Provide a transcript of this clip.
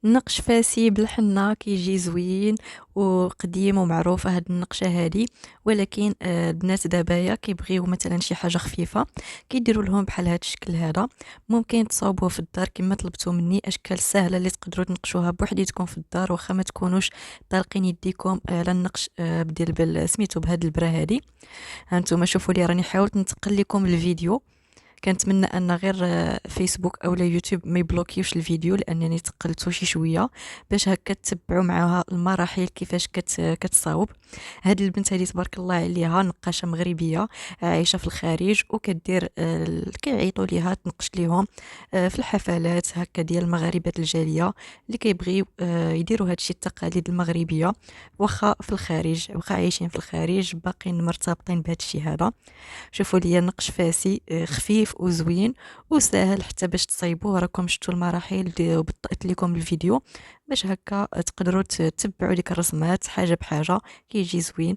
نقش فاسي بالحنة كيجي زوين وقديم ومعروفة هاد النقشة هادي. ولكن البنات دابايا كيبغيو مثلا شي حاجة خفيفة، كيديروا لهم بحال هاد الشكل هذا. ممكن تصاوبوه في الدار كما طلبتوا مني، اشكال سهلة اللي تقدروا تنقشوها بوحديتكم في الدار واخا ما تكونوش طالقين يديكم على النقش بديال سميتو بهاد البرا هادي. هانتوما شوفوا لي راني حاولت نتقل لكم الفيديو. كنتمنى ان غير فيسبوك اولا يوتيوب ما يبلوكيوش الفيديو لانني تقلته شي شويه، باش هكا تتبعوا معاها المراحل كيفاش كتصاوب. هاد البنت هذه تبارك الله عليها نقاشه مغربيه عايشه في الخارج، وكدير كيعيطوا ليها تنقش ليهم في الحفلات هكا ديال المغاربه الجاليه اللي كيبغيو يديروا هادشي التقاليد المغربيه، واخا في الخارج واخا عايشين في الخارج باقيين مرتبطين بهادشي هذا. شوفوا لي نقش فاسي خفيف وزوين وسهل حتى باش تصايبوه. راكم شفتوا المراحل وبطأت لكم الفيديو باش هكا تقدروا تتبعوا ديك الرسمات حاجه بحاجه، كيجي زوين.